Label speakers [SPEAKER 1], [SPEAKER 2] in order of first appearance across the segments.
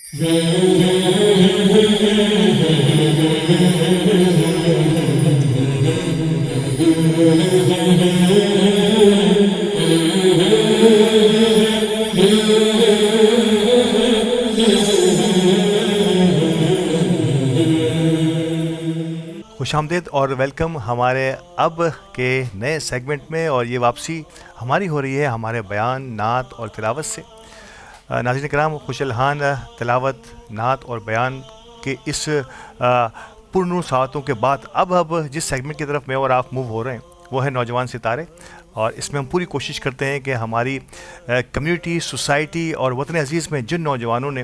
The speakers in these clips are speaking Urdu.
[SPEAKER 1] خوش آمدید اور ویلکم ہمارے اب کے نئے سیگمنٹ میں، اور یہ واپسی ہماری ہو رہی ہے ہمارے بیان، نعت اور تلاوت سے۔ ناظرین کرام، خوش الحان تلاوت، نعت اور بیان کے اس پرنور ساعتوں کے بعد اب جس سیگمنٹ کی طرف میں اور آپ موو ہو رہے ہیں وہ ہے نوجوان ستارے، اور اس میں ہم پوری کوشش کرتے ہیں کہ ہماری کمیونٹی، سوسائٹی اور وطن عزیز میں جن نوجوانوں نے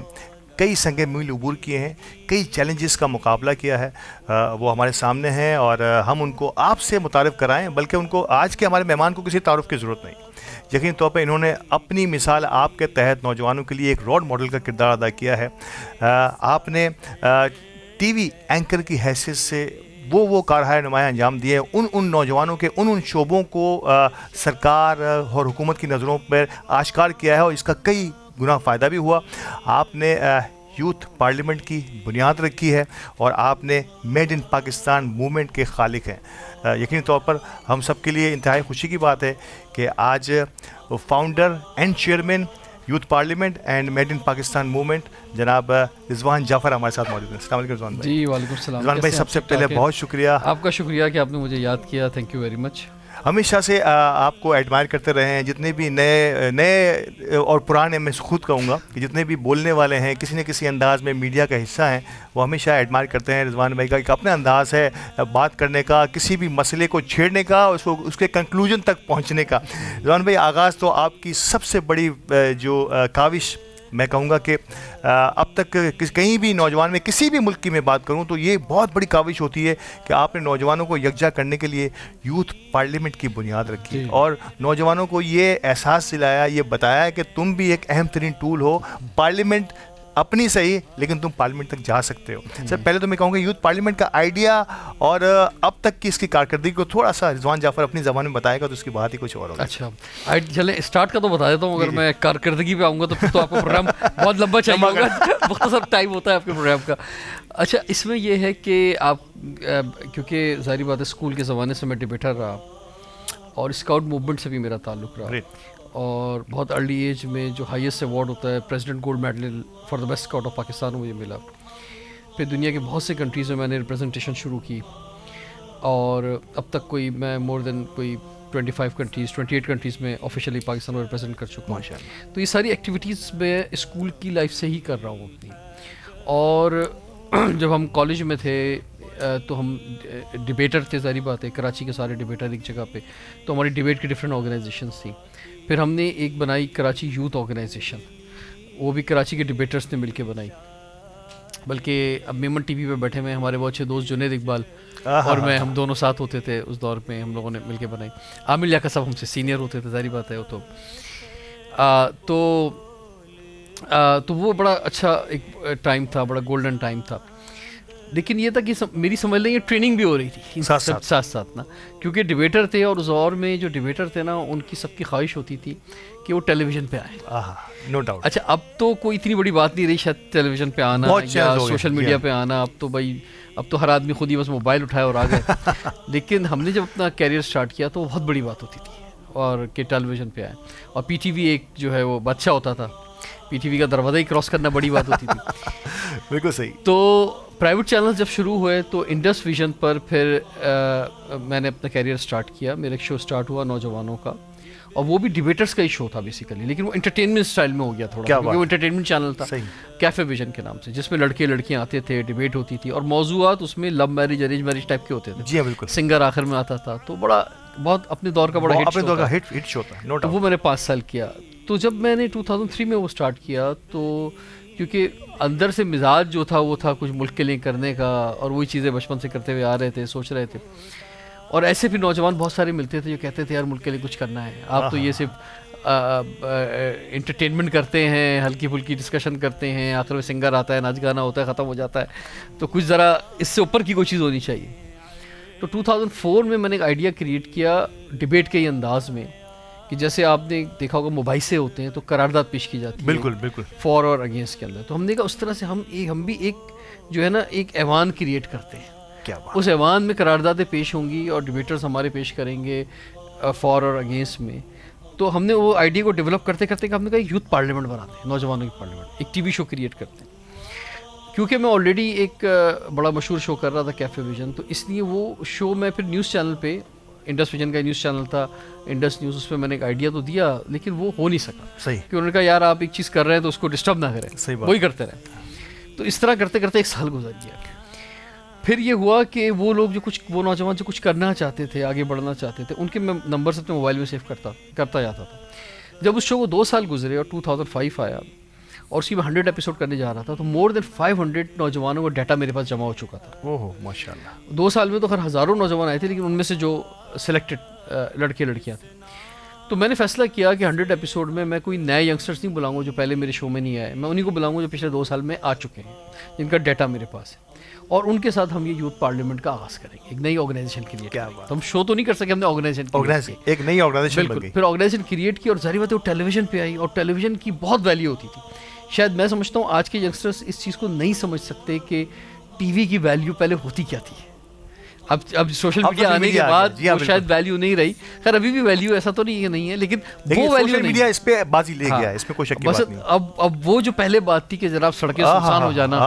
[SPEAKER 1] کئی سنگ میل عبور کیے ہیں، کئی چیلنجز کا مقابلہ کیا ہے، وہ ہمارے سامنے ہیں، اور ہم ان کو آپ سے متعارف کرائیں، بلکہ ان کو آج کے ہمارے مہمان کو کسی تعارف کی ضرورت نہیں۔ یقینی طور پہ انہوں نے اپنی مثال آپ کے تحت نوجوانوں کے لیے ایک رول ماڈل کا کردار ادا کیا ہے۔ آپ نے ٹی وی اینکر کی حیثیت سے وہ کارہائے نمایاں انجام دیے، ان نوجوانوں کے ان شعبوں کو سرکار اور حکومت کی نظروں پر آشکار کیا ہے، اور اس کا کئی گنا فائدہ بھی ہوا۔ آپ نے یوتھ پارلیمنٹ کی بنیاد رکھی ہے، اور آپ نے میڈ ان پاکستان موومنٹ کے خالق ہیں۔ یقینی طور پر ہم سب کے لیے انتہائی خوشی کی بات ہے کہ آج founder and chairman youth parliament and made in Pakistan movement جناب رضوان جعفر ہمارے ساتھ موجود ہیں۔ السلام علیکم رضوان بھائی۔
[SPEAKER 2] جی وعلیکم السلام۔
[SPEAKER 1] رضوان بھائی، سب سے پہلے بہت شکریہ،
[SPEAKER 2] آپ کا شکریہ کہ آپ نے مجھے یاد کیا، تھینک یو ویری مچ۔
[SPEAKER 1] ہمیشہ سے آپ کو ایڈمائر کرتے رہے ہیں، جتنے بھی نئے اور پرانے، میں خود کہوں گا کہ جتنے بھی بولنے والے ہیں، کسی نہ کسی انداز میں میڈیا کا حصہ ہیں، وہ ہمیشہ ایڈمائر کرتے ہیں رضوان بھائی کا۔ ایک اپنا انداز ہے بات کرنے کا، کسی بھی مسئلے کو چھیڑنے کا، اس کے کنکلوژن تک پہنچنے کا۔ رضوان بھائی، آغاز تو آپ کی سب سے بڑی جو کاوش، میں کہوں گا کہ اب تک کہیں بھی نوجوان میں کسی بھی ملک کی میں بات کروں تو یہ بہت بڑی کاوش ہوتی ہے کہ آپ نے نوجوانوں کو یکجا کرنے کے لیے یوتھ پارلیمنٹ کی بنیاد رکھی، اور نوجوانوں کو یہ احساس دلایا، یہ بتایا کہ تم بھی ایک اہم ترین ٹول ہو، پارلیمنٹ اپنی صحیح لیکن تم پارلیمنٹ تک جا سکتے ہو۔ سر، پہلے تو میں کہوں گا یوتھ پارلیمنٹ کا آئیڈیا اور اب تک کی اس کی کارکردگی کو تھوڑا سا رضوان جعفر اپنی زبان میں بتائے گا تو اس کی بات ہی کچھ اور ہوگی۔
[SPEAKER 2] اچھا، چلیں اسٹارٹ کا تو بتا دیتا ہوں، اگر میں کارکردگی پہ آؤں گا تو پھر تو آپ کا پروگرام بہت لمبا چاہیے ہوگا، مختصر ٹائم ہوتا ہے آپ کے پروگرام کا۔ اچھا، اس میں یہ ہے کہ آپ، کیونکہ ظاہری بات ہے اسکول کے زمانے سے میں ڈبیٹر رہا، اور اسکاؤٹ موومنٹ سے بھی میرا تعلق رہا، اور بہت ارلی ایج میں جو ہائیسٹ ایوارڈ ہوتا ہے president gold medal for the best scout of Pakistan, مجھے ملا۔ پھر دنیا کے بہت سے کنٹریز میں نے ریپرزنٹیشن شروع کی، اور اب تک میں مور دین 28 کنٹریز میں آفیشیلی پاکستان کو ریپرزینٹ کر چکا ہوں۔ تو یہ ساری ایکٹیویٹیز میں اسکول کی لائف سے ہی کر رہا ہوں اپنی۔ اور جب ہم کالج میں تھے تو ہم ڈبیٹر تھے، ظاہری بات ہے کراچی کے سارے ڈبیٹر ایک جگہ پہ، تو ہماری ڈبیٹ کی ڈفرینٹ آرگنائزیشنس تھیں۔ پھر ہم نے ایک بنائی کراچی یوتھ آرگنائزیشن، وہ بھی کراچی کے ڈبیٹرس نے مل کے بنائی، بلکہ اب میمن ٹی وی پہ بیٹھے ہوئے ہمارے بہت اچھے دوست جنید اقبال اور میں، ہم دونوں ساتھ ہوتے تھے اس دور میں، ہم لوگوں نے مل کے بنائی۔ عامر لیاقت صاحب ہم سے سینئر ہوتے تھے، ظاہری بات ہے وہ تو وہ بڑا اچھا ایک ٹائم تھا، بڑا گولڈن ٹائم تھا۔ لیکن یہ تھا کہ میری سمجھ لیں یہ ٹریننگ بھی ہو رہی تھی ساتھ ساتھ نا، کیونکہ ڈبیٹر تھے، اور اس دور میں جو ڈبیٹر تھے نا ان کی سب کی خواہش ہوتی تھی کہ وہ ٹیلی ویژن پہ آئیں۔
[SPEAKER 1] No doubt.
[SPEAKER 2] اچھا، اب تو کوئی اتنی بڑی بات نہیں رہی شاید ٹیلی ویژن پہ آنا یا سوشل میڈیا پہ آنا، اب تو ہر آدمی خود ہی بس موبائل اٹھائے اور آ گئے۔ لیکن ہم نے جب اپنا کیریئر سٹارٹ کیا تو بہت بڑی بات ہوتی تھی، اور کہ ٹیلی ویژن پہ آئیں، اور پی ٹی وی ایک جو ہے وہ بادشاہ ہوتا تھا، پی ٹی وی کا دروازہ ہی کراس کرنا بڑی بات ہوتی تھی۔
[SPEAKER 1] بالکل صحیح۔
[SPEAKER 2] تو پرائیویٹ چینل جب شروع ہوئے تو انڈس ویژن پر پھر میں نے اپنا کیریئر سٹارٹ کیا، میرا ایک شو سٹارٹ ہوا نوجوانوں کا، اور وہ بھی ڈبیٹرس کا ہی شو تھا بیسیکلی، لیکن وہ انٹرٹینمنٹ اسٹائل میں ہو گیا تھوڑا، کیونکہ وہ انٹرٹینمنٹ چینل تھا، کیفے ویژن کے نام سے، جس میں لڑکے لڑکیاں آتے تھے، ڈبیٹ ہوتی تھی، اور موضوعات اس میں love marriage, arrange marriage type کے ہوتے تھے۔
[SPEAKER 1] جی بالکل۔
[SPEAKER 2] سنگر آخر میں آتا تھا، تو بہت اپنے دور کا بڑا ہٹ شو تھا، وہ میں نے 5 سال کیا۔ تو جب میں نے 2003 میں وہ سٹارٹ کیا، تو کیونکہ اندر سے مزاج جو تھا وہ تھا کچھ ملک کے لیے کرنے کا، اور وہی چیزیں بچپن سے کرتے ہوئے آ رہے تھے، سوچ رہے تھے، اور ایسے بھی نوجوان بہت سارے ملتے تھے جو کہتے تھے یار ملک کے لیے کچھ کرنا ہے، آپ تو یہ صرف انٹرٹینمنٹ کرتے ہیں، ہلکی پھلکی ڈسکشن کرتے ہیں، آخر میں سنگر آتا ہے، ناچ گانا ہوتا ہے، ختم ہو جاتا ہے، تو کچھ ذرا اس سے اوپر کی کوئی چیز ہونی چاہیے۔ تو 2004 میں نے ایک آئیڈیا کریٹ کیا ڈبیٹ کے ہی انداز میں کہ جیسے آپ نے دیکھا ہوگا مباحثے ہوتے ہیں تو قرارداد پیش کی جاتی ہے
[SPEAKER 1] بالکل بالکل
[SPEAKER 2] فار اور اگینسٹ کے اندر. تو ہم نے کہا اس طرح سے ہم بھی ایک جو ہے نا ایک ایوان کریٹ کرتے ہیں.
[SPEAKER 1] کیا بات.
[SPEAKER 2] اس ایوان میں قراردادیں پیش ہوں گی اور ڈبیٹرز ہمارے پیش کریں گے فار اور اگینسٹ میں. تو ہم نے وہ آئیڈیا کو ڈیولپ کرتے کرتے کہ ہم نے کہا یوتھ پارلیمنٹ بناتے ہیں, نوجوانوں کی پارلیمنٹ, ایک ٹی وی شو کریٹ کرتے ہیں. کیونکہ میں آلریڈی ایک بڑا مشہور شو کر رہا تھا کیفے ویژن, تو اس لیے وہ شو میں پھر نیوز چینل پہ, انڈس ویژن کا نیوز چینل تھا انڈس نیوز, اس پہ میں نے ایک آئیڈیا تو دیا لیکن وہ ہو نہیں سکا.
[SPEAKER 1] صحیح.
[SPEAKER 2] کہ انہوں نے کہا یار آپ ایک چیز کر رہے ہیں تو اس کو ڈسٹرب نہ کریں,
[SPEAKER 1] صحیح بات.
[SPEAKER 2] وہی کرتے رہیں. تو اس طرح کرتے کرتے ایک سال گزر گیا. پھر یہ ہوا کہ وہ لوگ وہ نوجوان جو کچھ کرنا چاہتے تھے, آگے بڑھنا چاہتے تھے, ان کے میں نمبرز اپنے موبائل میں سیو کرتا جاتا تھا. جب اس شو کو 2 سال گزرے اور 2005 آیا اور اسی میں 100 ایپیسوڈ کرنے جا رہا تھا, تو مور دین 500 نوجوانوں کا ڈیٹا میرے پاس جمع ہو چکا تھا.
[SPEAKER 1] اوہ ماشاء اللہ.
[SPEAKER 2] 2 سال میں تو خیر ہزاروں نوجوان آئے تھے, لیکن ان میں سے جو سلیکٹڈ لڑکے لڑکیاں تھے. تو میں نے فیصلہ کیا کہ 100 ایپیسوڈ میں کوئی نئے ینگسٹرز نہیں بلاؤں گا جو پہلے میرے شو میں نہیں آئے, میں انہیں کو بلاؤں گا جو پچھلے 2 سال میں آ چکے ہیں, جن کا ڈیٹا میرے پاس ہے, اور ان کے ساتھ ہم یہ یوتھ پارلیمنٹ کا آغاز کریں گے, ایک نئی آرگنائزیشن کے لیے.
[SPEAKER 1] کیا بات.
[SPEAKER 2] ہم شو تو نہیں کر سکے, ہم نے آرگنائزیشن
[SPEAKER 1] ایک نئی آرگنائزیشن بن گئی.
[SPEAKER 2] پھر آرگنائزیشن کریٹ کی, اور ظاہر بات ہے وہ ٹیلی ویژن پہ آئی, اور ٹیلی ویژن کی بہت ویلیو ہوتی تھی. شاید میں سمجھتا ہوں آج کے ینگسٹرز اس چیز کو نہیں سمجھ سکتے کہ ٹی وی کی ویلیو پہلے ہوتی کیا تھی. اب سوشل میڈیا آنے کے بعد وہ شاید ویلیو نہیں رہی. خیر ابھی بھی ویلیو ایسا تو نہیں ہے, لیکن وہ ویلیو
[SPEAKER 1] میڈیا اس پہ بازی لے گیا ہے, اس میں کوئی شک کی بات نہیں.
[SPEAKER 2] اب وہ جو پہلے بات تھی کہ جناب سڑکیں سنسان ہو جانا,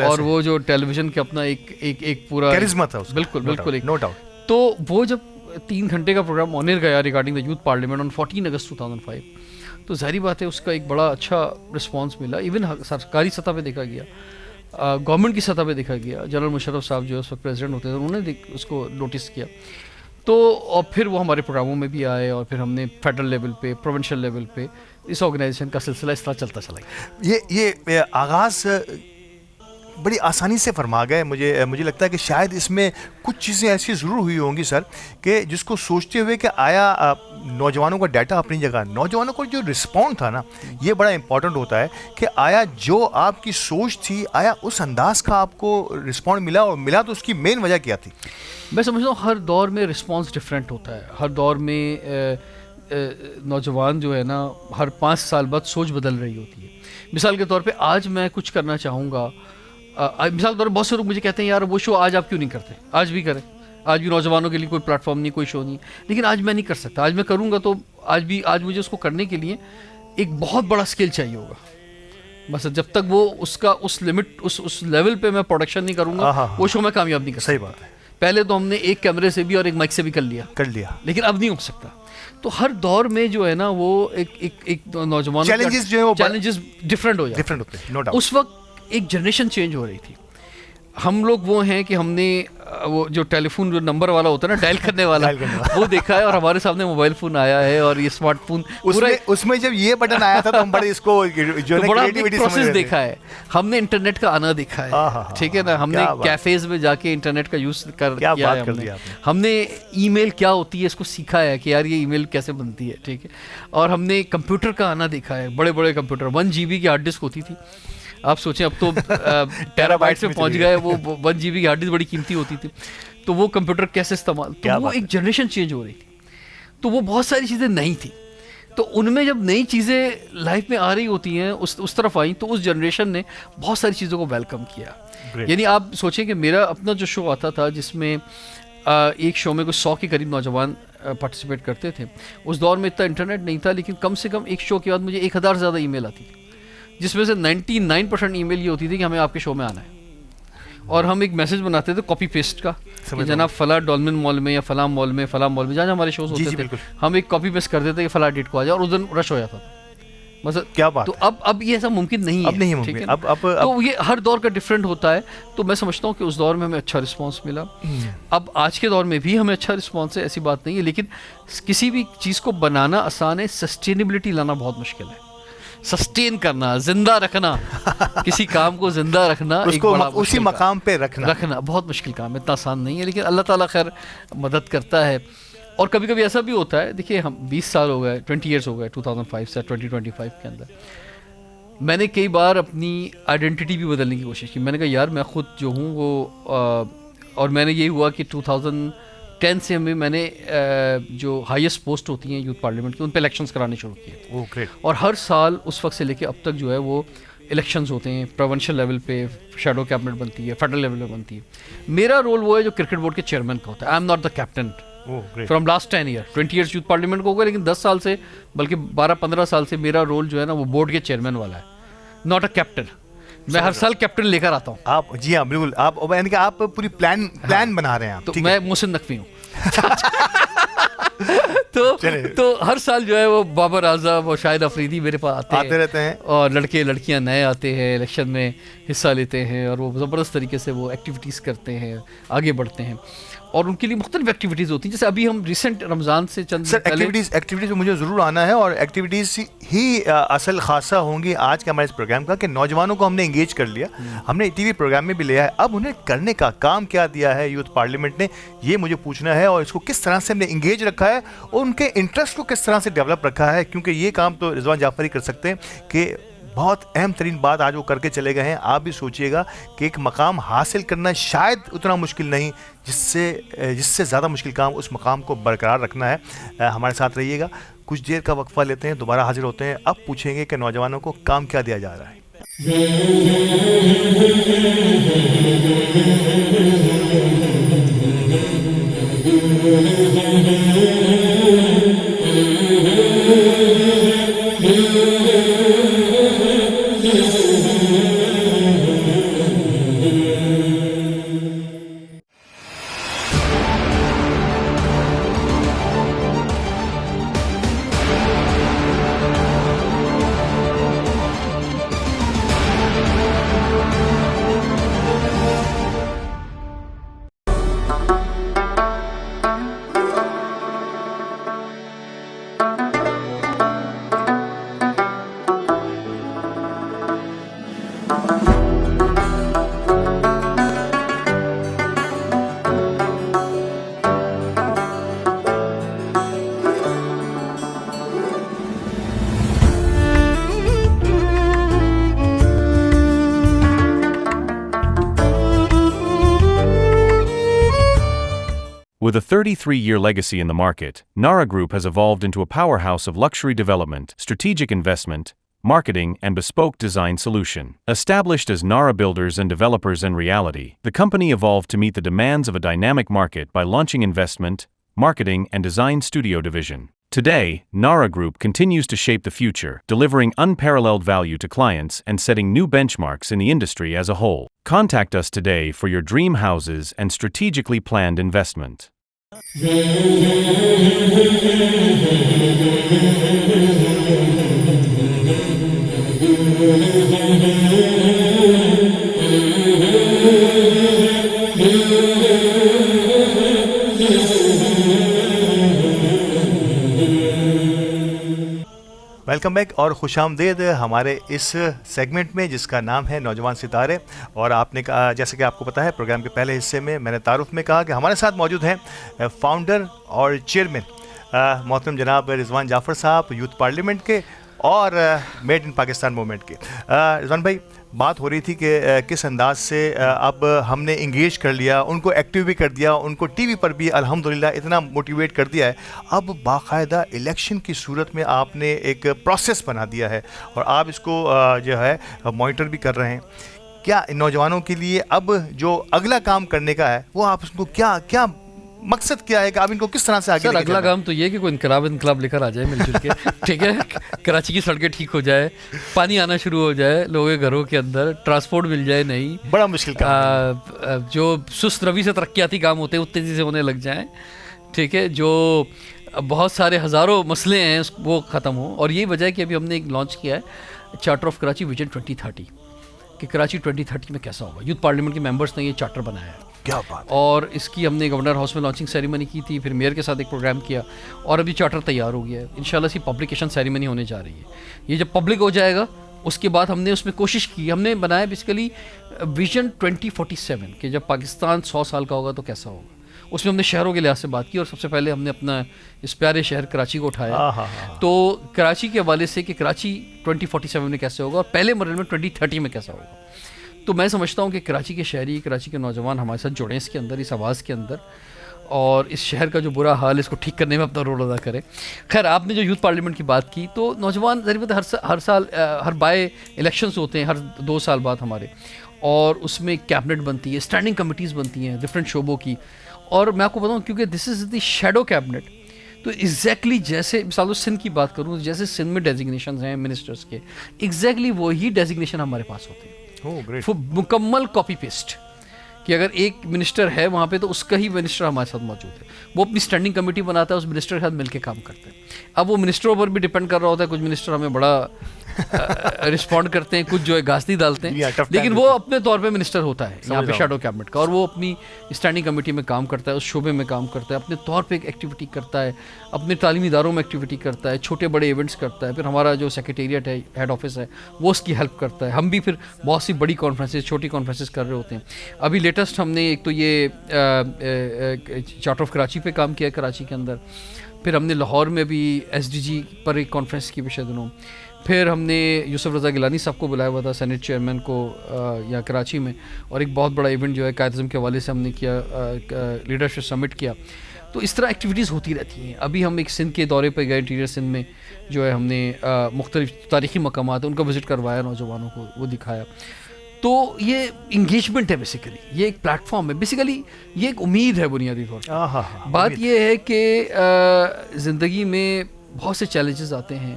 [SPEAKER 2] اور وہ جو ٹیلی ویژن کے اپنا ایک پورا
[SPEAKER 1] کیرزما تھا,
[SPEAKER 2] بالکل
[SPEAKER 1] نو ڈاؤٹ.
[SPEAKER 2] تو وہ جب 3 گھنٹے کا پروگرام آن ایئر گیا ریگارڈنگ دا یوتھ پارلیمنٹ آن 14 اگست 2005, تو ظاہری بات ہے اس کا ایک بڑا اچھا رسپانس ملا. ایون سرکاری سطح پہ دیکھا گیا, گورنمنٹ کی سطح پہ دیکھا گیا. جنرل مشرف صاحب جو اس وقت پریزیڈنٹ ہوتے تھے, انہوں نے اس کو نوٹس کیا. تو اور پھر وہ ہمارے پروگراموں میں بھی آئے, اور پھر ہم نے فیڈرل لیول پہ, پروونشل لیول پہ اس آرگنائزیشن کا سلسلہ اس طرح چلتا چلا گیا.
[SPEAKER 1] یہ آغاز بڑی آسانی سے فرما گئے. مجھے لگتا ہے کہ شاید اس میں کچھ چیزیں ایسی ضرور ہوئی ہوں گی سر, کہ جس کو سوچتے ہوئے کہ آیا نوجوانوں کا ڈیٹا اپنی جگہ, نوجوانوں کو جو رسپونڈ تھا نا, یہ بڑا امپورٹنٹ ہوتا ہے کہ آیا جو آپ کی سوچ تھی, آیا اس انداز کا آپ کو رسپونڈ ملا, اور ملا تو اس کی مین وجہ کیا تھی؟
[SPEAKER 2] میں سمجھتا ہوں ہر دور میں رسپانس ڈفرینٹ ہوتا ہے. ہر دور میں نوجوان جو ہے نا ہر 5 سال بعد سوچ بدل رہی ہوتی ہے. مثال کے طور پہ آج میں کچھ کرنا چاہوں گا, مثال کے طور پہ بہت سے لوگ مجھے کہتے ہیں یار وہ شو آج آپ کیوں نہیں کرتے, آج بھی کریں, آج بھی نوجوانوں کے لیے کوئی پلیٹ فارم نہیں, کوئی شو نہیں, لیکن آج میں نہیں کر سکتا. آج میں کروں گا تو آج مجھے اس کو کرنے کے لیے ایک بہت بڑا اسکل چاہیے ہوگا. بس جب تک وہ اس لمٹ اس لیول پہ میں پروڈکشن نہیں کروں گا, وہ شو میں کامیاب نہیں کر سکتا.
[SPEAKER 1] صحیح بات ہے.
[SPEAKER 2] پہلے تو ہم نے ایک کیمرے سے بھی اور ایک مائک سے بھی کر لیا, لیکن اب نہیں ہو سکتا. تو ہر دور میں جو ہے نا وہ ایک نوجوان چیلنجز ڈفرینٹ ہو جاتے ہیں. اس وقت ایک جنریشن چینج ہو رہی تھی. ہم لوگ وہ ہیں کہ ہم نے وہ جو ٹیلی فون جو نمبر والا ہوتا ہے نا, ڈائل کرنے والا, وہ دیکھا ہے, اور ہمارے سامنے موبائل فون آیا ہے, اور یہ اسمارٹ فون
[SPEAKER 1] اس میں جب یہ بٹن آیا تھا تو ہم بڑے اس کو
[SPEAKER 2] بڑا پروسیس دیکھا ہے. ہم نے انٹرنیٹ کا آنا دیکھا ہے, ٹھیک ہے نا, ہم نے کیفیز میں جا کے انٹرنیٹ کا یوز کیا ہے, ہم نے ای میل کیا ہوتی ہے اس کو سیکھا ہے کہ یار یہ ای میل کیسے بنتی ہے, ٹھیک ہے, اور ہم نے کمپیوٹر کا آنا دیکھا ہے. بڑے بڑے کمپیوٹر 1 GB کی ہارڈ ڈسک ہوتی تھی. آپ سوچیں اب تو ٹیرا بائٹس میں پہنچ گئے, وہ 1 GB کی ہارڈ ڈسک بڑی قیمتی ہوتی تھی. تو وہ کمپیوٹر کیسے استعمال, تو وہ ایک جنریشن چینج ہو رہی تھی. تو وہ بہت ساری چیزیں نئی تھیں. تو ان میں جب نئی چیزیں لائف میں آ رہی ہوتی ہیں, اس طرف آئیں, تو اس جنریشن نے بہت ساری چیزوں کو ویلکم کیا. یعنی آپ سوچیں کہ میرا اپنا جو شو آتا تھا, جس میں ایک شو میں کوئی 100 کے قریب نوجوان پارٹیسپیٹ کرتے تھے. اس دور میں اتنا انٹرنیٹ نہیں تھا, لیکن کم سے کم ایک شو کے بعد مجھے 1000 سے زیادہ ای میل آتی تھی, جس میں سے 99% ای میل یہ ہوتی تھی کہ ہمیں آپ کے شو میں آنا ہے. اور ہم ایک میسج بناتے تھے کاپی پیسٹ کا, کہ جناب فلاں ڈولمن مال میں یا فلاں مال میں جہاں ہمارے شوز ہوتے تھے, ہم ایک کاپی پیسٹ کر دیتے کہ فلاں ڈیٹ کو آ جائے, اور اس دن رش ہو جاتا تھا. مطلب کیا بات. تو اب یہ ایسا ممکن نہیں ہے, ٹھیک ہے. تو یہ ہر دور کا ڈفرینٹ ہوتا ہے. تو میں سمجھتا ہوں کہ اس دور میں ہمیں اچھا رسپانس ملا. اب آج کے دور میں بھی ہمیں اچھا رسپانس ہے, ایسی بات نہیں ہے, لیکن کسی بھی چیز کو بنانا آسان ہے, سسٹینیبلٹی لانا بہت مشکل ہے. سسٹین کرنا, زندہ رکھنا, کسی کام کو زندہ رکھنا,
[SPEAKER 1] اسی مقام پہ
[SPEAKER 2] رکھنا بہت مشکل کام ہے, اتنا آسان نہیں ہے. لیکن اللہ تعالیٰ خیر مدد کرتا ہے. اور کبھی کبھی ایسا بھی ہوتا ہے, دیکھیے ہم 20 سال ہو گئے, 20 ایئرس ہو گئے 2005 سے 2025 کے اندر. میں نے کئی بار اپنی آئیڈینٹی بھی بدلنے کی کوشش کی. میں نے کہا یار میں خود جو ہوں وہ, اور میں نے یہی ہوا کہ 2010 سے میں نے جو ہائیسٹ پوسٹ ہوتی ہیں یوتھ پارلیمنٹ کی ان پہ الیکشنز کرانے شروع کیے اور ہر سال اس وقت سے لے کے اب تک جو ہے وہ الیکشنز ہوتے ہیں. پروونشل لیول پہ شیڈو کیبنٹ بنتی ہے, فیڈرل لیول پہ بنتی ہے. میرا رول وہ ہے جو کرکٹ بورڈ کے چیئرمین کا ہوتا ہے. I am not the captain from last 10 year. 20 years youth parliament کو ہوگا, لیکن 10 سال سے بلکہ 12-15 سال سے میرا رول جو ہے نا وہ بورڈ کے چیئرمین والا ہے, ناٹ اے کیپٹن. میں ہر سال کیپٹن لے کر آتا ہوں.
[SPEAKER 1] آپ جی ہاں بالکل, آپ یعنی کہ آپ پوری پلان بنا رہے ہیں.
[SPEAKER 2] تو میں محسن نقوی ہوں. تو ہر سال جو ہے وہ بابر اعظم اور شاہد افریدی میرے پاس آتے رہتے ہیں اور لڑکے لڑکیاں نئے آتے ہیں, الیکشن میں حصہ لیتے ہیں اور وہ زبردست طریقے سے وہ ایکٹیویٹیز کرتے ہیں, آگے بڑھتے ہیں. اور ان کے لیے مختلف ایکٹیویٹیز ہوتی ہیں. جیسے ابھی ہم ریسنٹ رمضان سے چند
[SPEAKER 1] ایکٹیویٹیز میں مجھے ضرور آنا ہے, اور ایکٹیویٹیز ہی اصل خاصہ ہوں گی آج کے ہمارے اس پروگرام کا, کہ نوجوانوں کو ہم نے انگیج کر لیا, ہم نے ٹی وی پروگرام میں بھی لیا ہے. اب انہیں کرنے کا کام کیا دیا ہے یوتھ پارلیمنٹ نے, یہ مجھے پوچھنا ہے, اور اس کو کس طرح سے ہم نے انگیج رکھا ہے اور ان کے انٹرسٹ کو کس طرح سے ڈیولپ رکھا ہے. کیونکہ یہ کام تو رضوان جعفری کر سکتے ہیں کہ بہت اہم ترین بات آج وہ کر کے چلے گئے ہیں. آپ بھی سوچئے گا کہ ایک مقام حاصل کرنا شاید اتنا مشکل نہیں, جس سے زیادہ مشکل کام اس مقام کو برقرار رکھنا ہے. ہمارے ساتھ رہیے گا, کچھ دیر کا وقفہ لیتے ہیں, دوبارہ حاضر ہوتے ہیں. اب پوچھیں گے کہ نوجوانوں کو کام کیا دیا جا رہا ہے.
[SPEAKER 3] With a 33-year legacy in the market, Nara Group has evolved into a powerhouse of luxury development, strategic investment, marketing, and bespoke design solution. Established as Nara Builders and Developers in reality, the company evolved to meet the demands of a dynamic market by launching investment, marketing, and design studio division. Today, Nara Group continues to shape the future, delivering unparalleled value to clients and setting new benchmarks in the industry as a whole. Contact us today for your dream houses and strategically planned investment.
[SPEAKER 1] Welcome back اور خوش آمدید ہمارے اس سیگمنٹ میں جس کا نام ہے نوجوان ستارے. اور آپ نے کہا, جیسے کہ آپ کو پتہ ہے, پروگرام کے پہلے حصے میں نے تعارف میں کہا کہ ہمارے ساتھ موجود ہیں فاؤنڈر اور چیئرمین محترم جناب رضوان جعفر صاحب یوتھ پارلیمنٹ کے اور میڈ ان پاکستان موومنٹ کے. رضوان بھائی, بات ہو رہی تھی کہ کس انداز سے اب ہم نے انگیج کر لیا, ان کو ایکٹیو بھی کر دیا, ان کو ٹی وی پر بھی الحمدللہ اتنا موٹیویٹ کر دیا ہے. اب باقاعدہ الیکشن کی صورت میں آپ نے ایک پروسیس بنا دیا ہے اور آپ اس کو جو ہے مانیٹر بھی کر رہے ہیں. کیا نوجوانوں کے لیے اب جو اگلا کام کرنے کا ہے وہ آپ اس کو کیا مقصد کیا ہے کہ آپ ان کو کس طرح سے آگے؟
[SPEAKER 2] سر اگلا کام تو یہ کہ کوئی انقلاب لے کر آ جائے مل جل کے, ٹھیک ہے, کراچی کی سڑکیں ٹھیک ہو جائے, پانی آنا شروع ہو جائے لوگوں کے گھروں کے اندر, ٹرانسپورٹ مل جائے. نہیں,
[SPEAKER 1] بڑا مشکل کام,
[SPEAKER 2] جو سست روی سے ترقیاتی کام ہوتے ہیں اتنے تیزی سے ہونے لگ جائیں, ٹھیک ہے, جو بہت سارے ہزاروں مسئلے ہیں وہ ختم ہوں. اور یہی وجہ ہے کہ ابھی ہم نے ایک لانچ کیا ہے چارٹر آف کراچی ویژن 2030 کہ کراچی 2030 میں کیسا ہوگا. یوتھ پارلیمنٹ کے ممبرس نے یہ چارٹر بنایا ہے.
[SPEAKER 1] کیا بات.
[SPEAKER 2] اور اس کی ہم نے گورنر ہاؤس میں لانچنگ سیریمنی کی تھی, پھر میئر کے ساتھ ایک پروگرام کیا اور ابھی چارٹر تیار ہو گیا ہے. انشاءاللہ اس کی پبلیکیشن سیریمنی ہونے جا رہی ہے. یہ جب پبلک ہو جائے گا اس کے بعد ہم نے اس میں کوشش کی, ہم نے بنایا بیسیکلی ویژن 2047 کہ جب پاکستان 100 سال کا ہوگا تو کیسا ہوگا. اس میں ہم نے شہروں کے لحاظ سے بات کی اور سب سے پہلے ہم نے اپنا اس پیارے شہر کراچی کو اٹھایا. تو کراچی کے حوالے سے کہ کراچی 2047 میں کیسے ہوگا اور پہلے مرحلے میں 2030 میں کیسا ہوگا. تو میں سمجھتا ہوں کہ کراچی کے شہری, کراچی کے نوجوان ہمارے ساتھ جڑیں اس کے اندر, اس آواز کے اندر, اور اس شہر کا جو برا حال ہے اس کو ٹھیک کرنے میں اپنا رول ادا کریں. خیر آپ نے جو یوتھ پارلیمنٹ کی بات کی تو نوجوان ضرورت ہر سال ہر بائی الیکشنز ہوتے ہیں ہر 2 سال بعد ہمارے, اور اس میں کیبنٹ بنتی ہے, اسٹینڈنگ کمیٹیز بنتی ہیں ڈفرینٹ شعبوں کی. اور میں آپ کو بتاؤں کیونکہ دس از دی شیڈو کیبنٹ, تو ایگزیکٹلی جیسے مثال سندھ کی بات کروں جیسے سندھ میں ڈیزگنیشنز ہیں منسٹرس کے, ایگزیکٹلی وہی ڈیزگنیشن ہمارے پاس ہوتے ہیں, مکمل کاپی پیسٹ, کہ اگر ایک منسٹر ہے وہاں پہ تو اس کا ہی منسٹر ہمارے ساتھ موجود ہے, وہ اپنی اسٹینڈنگ کمیٹی بناتا ہے, اس منسٹر کے ساتھ مل کے کام کرتے ہیں. اب وہ منسٹروں پر بھی ڈپینڈ کر رہا ہوتا ہے, کچھ منسٹر ہمیں بڑا رسپونڈ کرتے ہیں, کچھ جو ہے گھاستی ڈالتے ہیں, لیکن وہ اپنے طور پہ منسٹر ہوتا ہے یہاں پہ شیڈو کیبنٹ کا, اور وہ اپنی اسٹینڈنگ کمیٹی میں کام کرتا ہے, اس شعبے میں کام کرتا ہے, اپنے طور پہ ایک ایکٹیویٹی کرتا ہے, اپنے تعلیمی اداروں میں ایکٹیویٹی کرتا ہے, چھوٹے بڑے ایونٹس کرتا ہے. پھر ہمارا جو سیکریٹریٹ ہے, ہیڈ آفس ہے, وہ اس کی ہیلپ کرتا ہے. ہم بھی پھر بہت سی بڑی کانفرنسز چھوٹی کانفرنسز کر رہے ہوتے ہیں. ابھی لیٹسٹ ہم نے ایک تو یہ چارٹر آف کراچی پہ کام کیا ہے کراچی کے اندر, پھر ہم نے لاہور میں بھی ایس ڈی جی پر ایک کانفرنس کی پچھلے دنوں, پھر ہم نے یوسف رضا گیلانی صاحب کو بلایا ہوا تھا سینٹ چیئرمین کو یا کراچی میں, اور ایک بہت بڑا ایونٹ جو ہے قائد اعظم کے حوالے سے ہم نے کیا, لیڈرشپ سمٹ کیا. تو اس طرح ایکٹیویٹیز ہوتی رہتی ہیں. ابھی ہم ایک سندھ کے دورے پہ گئے, انٹیریئر سندھ میں جو ہے ہم نے مختلف تاریخی مقامات ہیں ان کا وزٹ کروایا, نوجوانوں کو وہ دکھایا. تو یہ انگیجمنٹ ہے بیسیکلی, یہ ایک پلیٹ فارم ہے, بیسیکلی یہ ایک امید ہے بنیادی طور پر. بات یہ ہے کہ زندگی میں بہت سے چیلنجز آتے ہیں,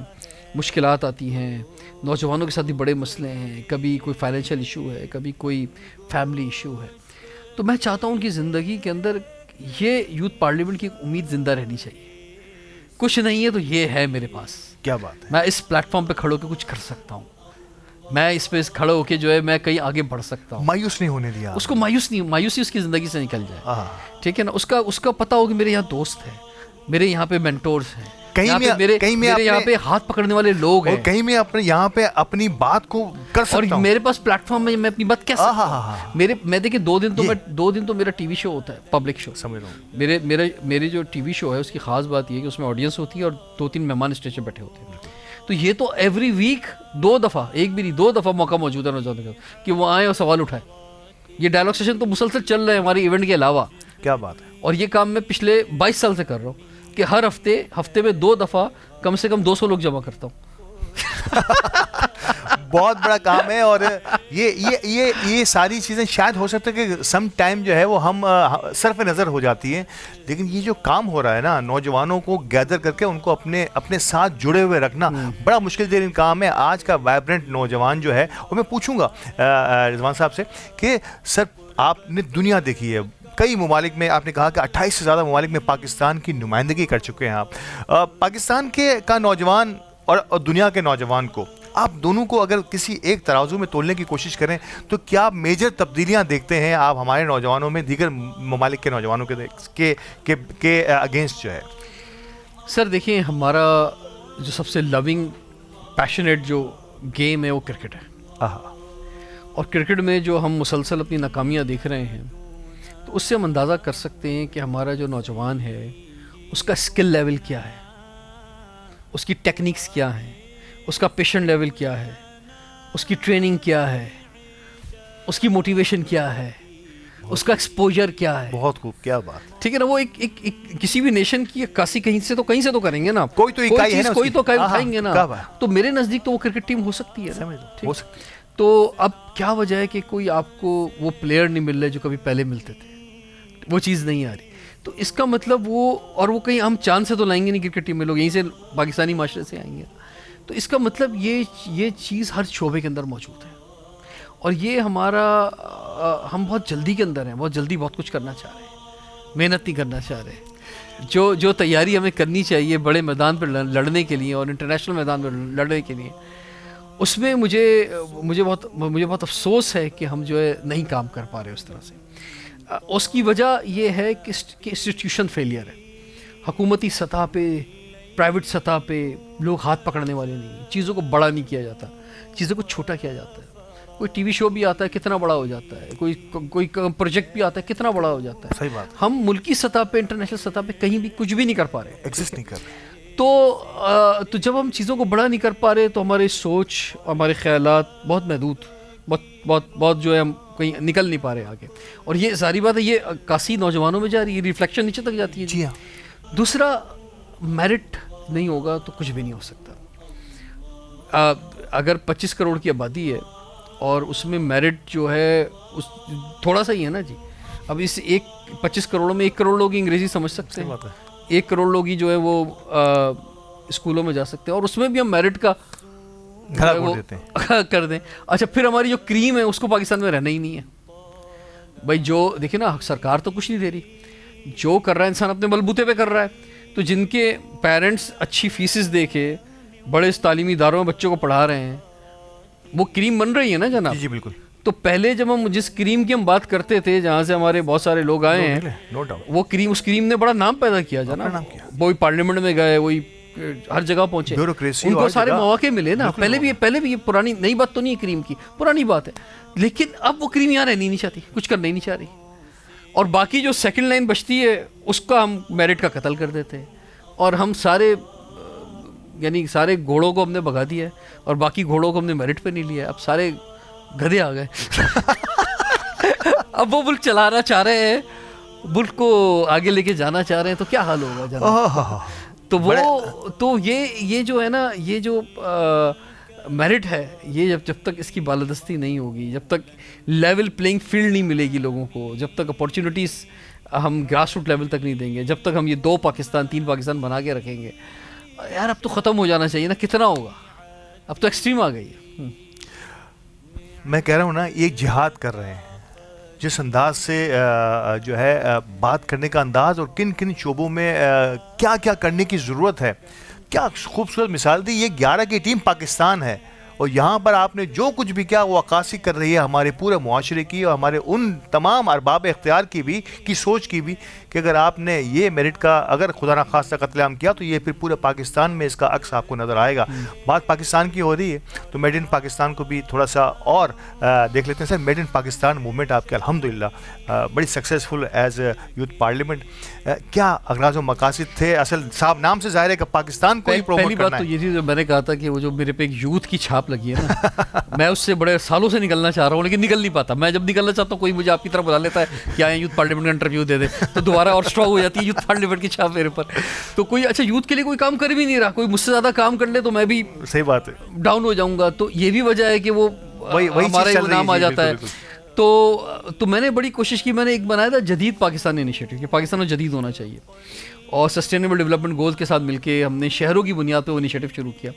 [SPEAKER 2] مشکلات آتی ہیں, نوجوانوں کے ساتھ بھی بڑے مسئلے ہیں, کبھی کوئی فائنینشیل ایشو ہے, کبھی کوئی فیملی ایشو ہے. تو میں چاہتا ہوں کہ زندگی کے اندر یہ یوتھ پارلیمنٹ کی ایک امید زندہ رہنی چاہیے. کچھ نہیں ہے تو یہ ہے میرے پاس,
[SPEAKER 1] کیا بات ہے,
[SPEAKER 2] میں اس پلیٹ فارم پہ کھڑے ہو کے کچھ کر سکتا ہوں, میں اس پہ کھڑا ہو کے جو ہے میں کہیں آگے بڑھ سکتا ہوں.
[SPEAKER 1] مایوس نہیں ہونے دیا
[SPEAKER 2] اس کو, مایوسی اس کی زندگی سے نکل جائے, ٹھیک ہے نا. اس کا پتہ ہو کہ میرے یہاں دوست ہیں, میرے یہاں پہ مینٹورز ہیں, میرے یہاں پہ ہاتھ پکڑنے والے لوگ ہیں,
[SPEAKER 1] کہیں میں اپنے یہاں پہ اپنی بات کو کر سکتا ہوں,
[SPEAKER 2] اور میرے پاس پلیٹ فارم میں میں اپنی بات کہہ سکتا ہوں. میں دیکھیں 2 دن تو میرا ٹی وی شو ہوتا ہے, پبلک شو, سمجھ رہا ہوں. میرے جو ٹی وی شو ہے اس کی خاص بات یہ ہے کہ اس میں آڈینس ہوتی ہے اور 2-3 مہمان اسٹیج پہ بیٹھے ہوتے ہیں. تو یہ تو ایوری ویک 2 دفعہ, ایک بھی نہیں 2 دفعہ موقع موجود ہے نوجوانوں کا کہ وہ آئیں اور سوال اٹھائیں. یہ ڈائلاگ سیشن تو مسلسل چل رہے ہیں ہماری ایونٹ کے علاوہ.
[SPEAKER 1] کیا بات ہے.
[SPEAKER 2] اور یہ کام میں پچھلے 22 سال سے کر رہا ہوں کہ ہر ہفتے میں 2 دفعہ کم سے کم 200 لوگ جمع کرتا ہوں.
[SPEAKER 1] بہت بڑا کام ہے, اور یہ ساری چیزیں شاید ہو سکتا ہے کہ سم ٹائم جو ہے وہ ہم صرف نظر ہو جاتی ہیں, لیکن یہ جو کام ہو رہا ہے نا, نوجوانوں کو گیدر کر کے ان کو اپنے ساتھ جڑے ہوئے رکھنا بڑا مشکل ترین کام ہے. آج کا وائبرنٹ نوجوان جو ہے, اور میں پوچھوں گا رضوان صاحب سے کہ سر آپ نے دنیا دیکھی ہے, کئی ممالک میں, آپ نے کہا کہ 28 سے زیادہ ممالک میں پاکستان کی نمائندگی کر چکے ہیں آپ. پاکستان کا نوجوان اور دنیا کے نوجوان کو, آپ دونوں کو اگر کسی ایک ترازو میں تولنے کی کوشش کریں تو کیا میجر تبدیلیاں دیکھتے ہیں آپ ہمارے نوجوانوں میں دیگر ممالک کے نوجوانوں کے اگینسٹ جو ہے؟
[SPEAKER 2] سر دیکھیں, ہمارا جو سب سے لونگ پیشنیٹ جو گیم ہے وہ کرکٹ ہے, اور کرکٹ میں جو ہم مسلسل اپنی ناکامیاں دیکھ رہے ہیں تو اس سے ہم اندازہ کر سکتے ہیں کہ ہمارا جو نوجوان ہے اس کا اسکل لیول کیا ہے, اس کی ٹیکنیکس کیا ہیں, اس کا پیشن لیول کیا ہے, اس کی ٹریننگ کیا ہے, اس کی موٹیویشن کیا ہے, اس کا ایکسپوجر کیا ہے.
[SPEAKER 1] بہت خوب, کیا بات,
[SPEAKER 2] ٹھیک ہے نا. وہ ایک کسی بھی نیشن کی عکاسی کہیں سے تو کریں گے نا,
[SPEAKER 1] کوئی تو اکائی ہے نا,
[SPEAKER 2] کوئی تو اکائی اٹھائیں گے نا. تو میرے نزدیک تو وہ کرکٹ ٹیم ہو سکتی ہے,
[SPEAKER 1] ہو سکتی.
[SPEAKER 2] تو اب کیا وجہ ہے کہ کوئی آپ کو وہ پلیئر نہیں مل رہے جو کبھی پہلے ملتے تھے, وہ چیز نہیں آ رہی. تو اس کا مطلب وہ کہیں ہم چاند سے تو لائیں گے نہیں کرکٹ ٹیم میں, لوگ یہیں سے پاکستانی معاشرے سے آئیں گے. تو اس کا مطلب یہ چیز ہر شعبے کے اندر موجود ہے, اور یہ ہمارا ہم بہت جلدی کے اندر ہیں, بہت جلدی بہت کچھ کرنا چاہ رہے ہیں, محنت نہیں کرنا چاہ رہے. جو تیاری ہمیں کرنی چاہیے بڑے میدان پر لڑنے کے لیے اور انٹرنیشنل میدان پر لڑنے کے لیے, اس میں مجھے بہت افسوس ہے کہ ہم جو ہے نہیں کام کر پا رہے اس طرح سے. اس کی وجہ یہ ہے کہ انسٹیٹیوشن فیلئر ہے. حکومتی سطح پہ, پرائیویٹ سطح پہ لوگ ہاتھ پکڑنے والے نہیں, چیزوں کو بڑا نہیں کیا جاتا, چیزوں کو چھوٹا کیا جاتا ہے. کوئی ٹی وی شو بھی آتا ہے کتنا بڑا ہو جاتا ہے, کوئی پروجیکٹ بھی آتا ہے کتنا بڑا ہو جاتا ہے.
[SPEAKER 1] صحیح بات.
[SPEAKER 2] ہم ملکی سطح پہ, انٹرنیشنل سطح پہ کہیں بھی کچھ بھی نہیں کر پا رہے,
[SPEAKER 1] ایگزسٹ نہیں کر رہے.
[SPEAKER 2] تو جب ہم چیزوں کو بڑا نہیں کر پا رہے تو ہماری سوچ, ہمارے خیالات بہت محدود بہت بہت بہت جو ہے ہم کہیں نکل نہیں پا رہے آگے. اور یہ ساری بات ہے یہ عکاسی نوجوانوں میں جا رہی ہے, ریفلیکشن نیچے تک جاتی ہے.
[SPEAKER 1] جی ہاں.
[SPEAKER 2] دوسرا میرٹ نہیں ہوگا تو کچھ بھی نہیں ہو سکتا. اگر 25 کروڑ کی آبادی ہے اور اس میں میرٹ جو ہے اس تھوڑا سا ہی ہے نا جی. اب اس 25 کروڑوں میں 1 کروڑ لوگ انگریزی سمجھ سکتے ہیں, 1 کروڑ لوگ ہی جو ہے وہ اسکولوں میں جا سکتے ہیں, اور اس میں بھی ہم میرٹ کا کر دیں. اچھا پھر ہماری جو کریم ہے اس کو پاکستان میں رہنا ہی نہیں ہے بھائی. جو دیکھیں نا سرکار تو کچھ نہیں دے رہی, جو کر رہا ہے انسان اپنے بلبوتے پہ کر رہا ہے. تو جن کے پیرنٹس اچھی فیسز دے کے بڑے تعلیمی اداروں میں بچوں کو پڑھا رہے ہیں وہ کریم بن رہی ہے نا جناب.
[SPEAKER 1] جی بالکل.
[SPEAKER 2] تو پہلے جب ہم جس کریم کی ہم بات کرتے تھے جہاں سے ہمارے بہت سارے لوگ آئے ہیں وہ کریم, اس کریم نے بڑا نام پیدا کیا جناب. وہی پارلیمنٹ میں گئے, وہی ہر جگہ پہنچے, ان کو سارے مواقع ملے نا. پہلے بھی یہ پرانی نئی بات تو نہیں ہے کریم کی, پرانی بات ہے. لیکن اب وہ کریم یہاں رہنی نہیں چاہتی, کچھ کرنا ہی نہیں چاہ رہی. اور باقی جو سیکنڈ لائن بچتی ہے اس کا ہم میرٹ کا قتل کر دیتے ہیں, اور ہم سارے یعنی سارے گھوڑوں کو ہم نے بھگا دیا ہے اور باقی گھوڑوں کو ہم نے میرٹ پہ نہیں لیا. اب سارے گدھے آ گئے. اب وہ ملک چلانا چاہ رہے ہیں, ملک کو آگے لے کے جانا چاہ رہے ہیں, تو کیا حال ہوگا جناب. تو وہ تو یہ جو ہے نا, یہ جو میرٹ ہے یہ جب تک اس کی بالادستی نہیں ہوگی, جب تک لیول پلینگ فیلڈ نہیں ملے گی لوگوں کو, جب تک اپارچونیٹیز ہم گراس روٹ لیول تک نہیں دیں گے, جب تک ہم یہ 2 پاکستان 3 پاکستان بنا کے رکھیں گے, یار اب تو ختم ہو جانا چاہیے نا. کتنا ہوگا, اب تو ایکسٹریم آ گئی ہے.
[SPEAKER 1] میں کہہ رہا ہوں نا, ایک جہاد کر رہے ہیں جس انداز سے جو ہے بات کرنے کا انداز, اور کن کن شعبوں میں کیا کیا کرنے کی ضرورت ہے. کیا خوبصورت مثال دی. یہ 11 کی ٹیم پاکستان ہے اور یہاں پر آپ نے جو کچھ بھی کیا وہ عکاسی کر رہی ہے ہمارے پورے معاشرے کی اور ہمارے ان تمام ارباب اختیار کی بھی, کی سوچ کی بھی, کہ اگر آپ نے یہ میرٹ کا اگر خدا نخواستہ قتل عام کیا تو یہ پھر پورے پاکستان میں اس کا عکس آپ کو نظر آئے گا. بات پاکستان کی ہو رہی ہے تو میڈ ان پاکستان کو بھی تھوڑا سا اور دیکھ لیتے ہیں. سر میڈ ان پاکستان موومنٹ آپ کے الحمدللہ بڑی سکسیزفل ایز یوتھ پارلیمنٹ. کیا اغراض و مقاصد تھے؟ اصل صاحب نام سے ظاہر ہے کہ پاکستان کو ہی پروموٹ کرنا ہے.
[SPEAKER 2] پہلی بات تو یہ تھی جو میں نے کہا تھا کہ وہ جو میرے پہ ایک یوتھ کی چھاپ لگی ہے نا, میں اس سے بڑے سالوں سے نکلنا چاہ رہا ہوں لیکن نکل نہیں پاتا. میں جب نکلنا چاہتا ہوں کوئی مجھے آپ کی طرف بلا لیتا ہے کہ آئیں یوتھ پارلیمنٹ کا انٹرویو دے دے, تو دوبارہ اور اسٹرانگ ہو جاتی ہے یوتھ پارلیمنٹ کی چھاپ میرے پر. تو کوئی اچھا یوتھ کے لیے کوئی کام کر بھی نہیں رہا, کوئی مجھ سے زیادہ کام کر لے تو میں بھی
[SPEAKER 1] صحیح بات ہے
[SPEAKER 2] ڈاؤن ہو جاؤں گا. تو یہ بھی وجہ ہے کہ وہ ہمارا نام آ جاتا ہے. تو میں نے بڑی کوشش کی, میں نے ایک بنایا تھا جدید پاکستان انیشیٹو, کہ پاکستان میں جدید ہونا چاہیے, اور سسٹینیبل ڈیولپمنٹ گولز کے ساتھ مل کے ہم نے شہروں کی بنیاد پہ وہ انیشیٹو شروع کیا.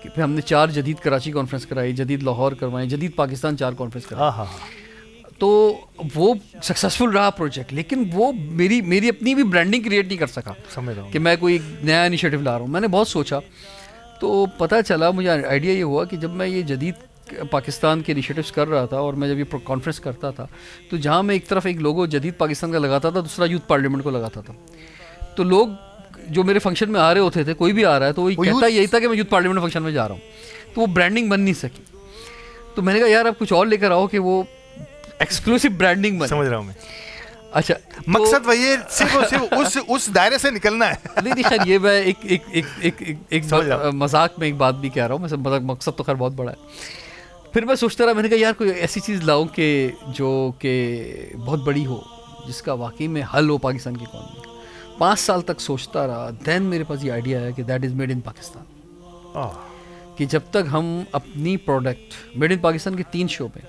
[SPEAKER 2] کہ پھر ہم نے 4 جدید کراچی کانفرنس کرائی, جدید لاہور کروائیں, جدید پاکستان 4 کانفرنس کرائی. تو وہ سکسیزفل رہا پروجیکٹ, لیکن وہ میری اپنی بھی برانڈنگ کریٹ نہیں کر سکا کہ میں کوئی نیا انیشیٹو لا رہا ہوں. میں نے بہت سوچا تو پتہ چلا, مجھے آئیڈیا یہ ہوا کہ جب میں یہ جدید پاکستان کے انیشیٹوز کر رہا تھا اور میں جب یہ کانفرنس کرتا تھا تو جہاں میں ایک طرف ایک لوگو جدید پاکستان کا لگاتا تھا, دوسرا یوتھ پارلیمنٹ کو لگاتا تھا, تو لوگ جو میرے فنکشن میں آ رہے ہوتے تھے, کوئی بھی آ رہا ہے تو وہی کہتا یہی تھا کہ میں یوتھ پارلیمنٹ فنکشن میں جا رہا ہوں. تو وہ برانڈنگ بن نہیں سکی. تو میں نے کہا یار اب کچھ اور لے کر آؤ کہ وہ ایکسکلوسیو برانڈنگ بنے.
[SPEAKER 1] سمجھ رہا ہوں میں.
[SPEAKER 2] اچھا
[SPEAKER 1] مقصد وہی ہے, صرف اس دائرے سے نکلنا ہے.
[SPEAKER 2] نہیں خیر, یہ میں ایک مذاق میں ایک بات بھی کہہ رہا ہوں, میں مقصد تو خیر بہت بڑا ہے. پھر میں سوچتا رہا, میں نے کہا یار کوئی ایسی چیز لاؤں کہ جو کہ بہت بڑی ہو, جس کا واقعی میں حل ہو پاکستان کی اکانومی. 5 سال تک سوچتا رہا, دین میرے پاس یہ آئیڈیا ہے کہ that is made in Pakistan. کہ جب تک ہم اپنی پروڈکٹ میڈ ان پاکستان کے 3 شعبے,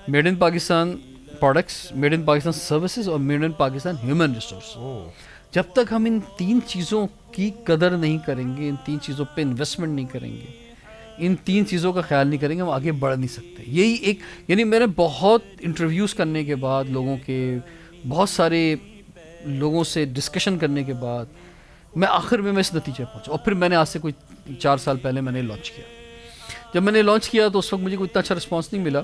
[SPEAKER 2] made in Pakistan products, made in Pakistan services اور made in Pakistan human resource, جب تک ہم ان 3 چیزوں کی قدر نہیں کریں گے, ان 3 چیزوں پہ انویسٹمنٹ نہیں کریں گے, ان 3 چیزوں کا خیال نہیں کریں گے, ہم آگے بڑھ نہیں سکتے. یہی ایک, یعنی میں نے بہت انٹرویوز کرنے کے بعد, لوگوں کے بہت سارے لوگوں سے ڈسکشن کرنے کے بعد میں آخر میں اس نتیجے پہنچا. اور پھر میں نے آج سے کوئی 4 سال پہلے میں نے لانچ کیا. جب میں نے لانچ کیا تو اس وقت مجھے کوئی اتنا اچھا رسپانس نہیں ملا.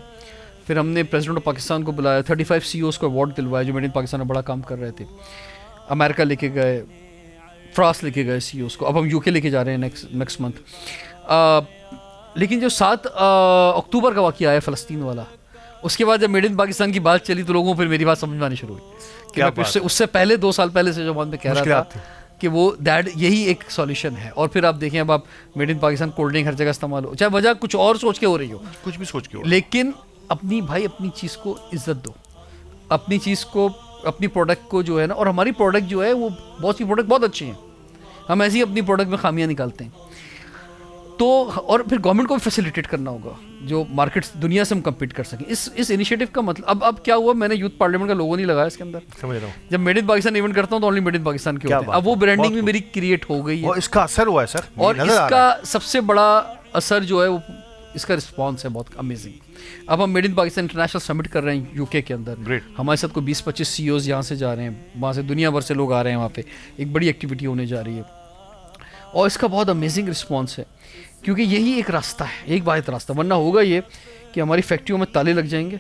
[SPEAKER 2] پھر ہم نے پریزیڈنٹ آف پاکستان کو بلایا, 35 CEOs کو ایوارڈ دلوایا جو میڈ ان پاکستان میں بڑا کام کر رہے تھے. امریکہ لے کے گئے, فرانس لے کے گئے CEOs کو, اب ہم UK لے کے جا رہے ہیں نیکسٹ منتھ. لیکن جو 7 اکتوبر کا واقعہ آیا فلسطین والا, اس کے بعد جب میڈ ان پاکستان کی بات چلی تو لوگوں کو پھر میری بات سمجھ میں آنی شروع ہوئی. کہ اس سے پہلے 2 سال پہلے سے جو بات میں کہہ رہا تھا کہ وہ یہی ایک سولوشن ہے. اور پھر آپ دیکھیں, اب آپ made in Pakistan cold drink ہر جگہ استعمال ہو, چاہے وجہ کچھ اور سوچ کے ہو رہی ہو,
[SPEAKER 1] کچھ بھی سوچ کے ہو,
[SPEAKER 2] لیکن اپنی چیز کو عزت دو, اپنی چیز کو, اپنی پروڈکٹ کو جو ہے نا, اور ہماری پروڈکٹ جو ہے وہ بہت سی پروڈکٹ بہت اچھی ہیں, ہم ایسی اپنی پروڈکٹ میں خامیاں نکالتے ہیں. تو اور پھر گورنمنٹ کو بھی فیسیلیٹیٹ کرنا ہوگا جو مارکیٹس دنیا سے ہم کمپیٹ کر سکیں. اس انیشیٹو کا مطلب اب کیا ہوا, میں نے یوتھ پارلیمنٹ کا لوگو نہیں لگایا اس کے اندر,
[SPEAKER 1] سمجھ رہا ہوں,
[SPEAKER 2] جب میڈ ان پاکستان ایونٹ کرتا ہوں تو اونلی میڈ ان پاکستان کے ہوتے ہیں. اب وہ برانڈنگ بھی میری کریٹ ہو گئی ہے,
[SPEAKER 1] اور اس کا اثر ہوا ہے سر,
[SPEAKER 2] اور اس کا سب سے بڑا اثر جو ہے وہ اس کا رسپانس ہے بہت امیزنگ. اب ہم میڈ ان پاکستان انٹرنیشنل سمٹ کر رہے ہیں یو کے اندر, ہمارے ساتھ کوئی 20-25 CEOs یہاں سے جا رہے ہیں, وہاں سے دنیا بھر سے لوگ آ رہے ہیں, وہاں پہ ایک بڑی ایکٹیویٹی ہونے جا رہی ہے, اور اس کا بہت امیزنگ رسپانس ہے, کیونکہ یہی ایک راستہ ہے, ایک واحد راستہ. ورنہ ہوگا یہ کہ ہماری فیکٹریوں میں تالے لگ جائیں گے,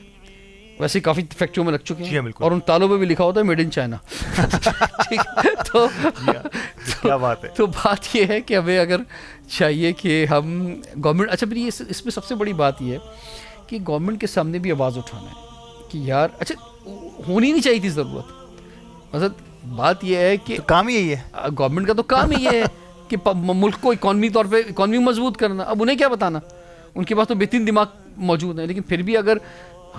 [SPEAKER 2] ویسے کافی فیکٹریوں میں لگ چکے ہیں, اور ان تالوں پہ بھی لکھا ہوتا ہے میڈ ان چائنا. تو بات یہ ہے کہ ہمیں اگر چاہیے کہ ہم گورنمنٹ, اچھا پھر اس میں سب سے بڑی بات یہ ہے کہ گورنمنٹ کے سامنے بھی آواز اٹھانا ہے کہ یار اچھا ہونی نہیں چاہیے تھی ضرورت. مطلب بات یہ ہے کہ
[SPEAKER 1] کام ہی یہی ہے,
[SPEAKER 2] گورنمنٹ کا تو کام ہی یہ ہے کہ ملک کو اکانومی طور پہ اکانومی مضبوط کرنا. اب انہیں کیا بتانا, ان کے پاس تو بہترین دماغ موجود ہیں, لیکن پھر بھی اگر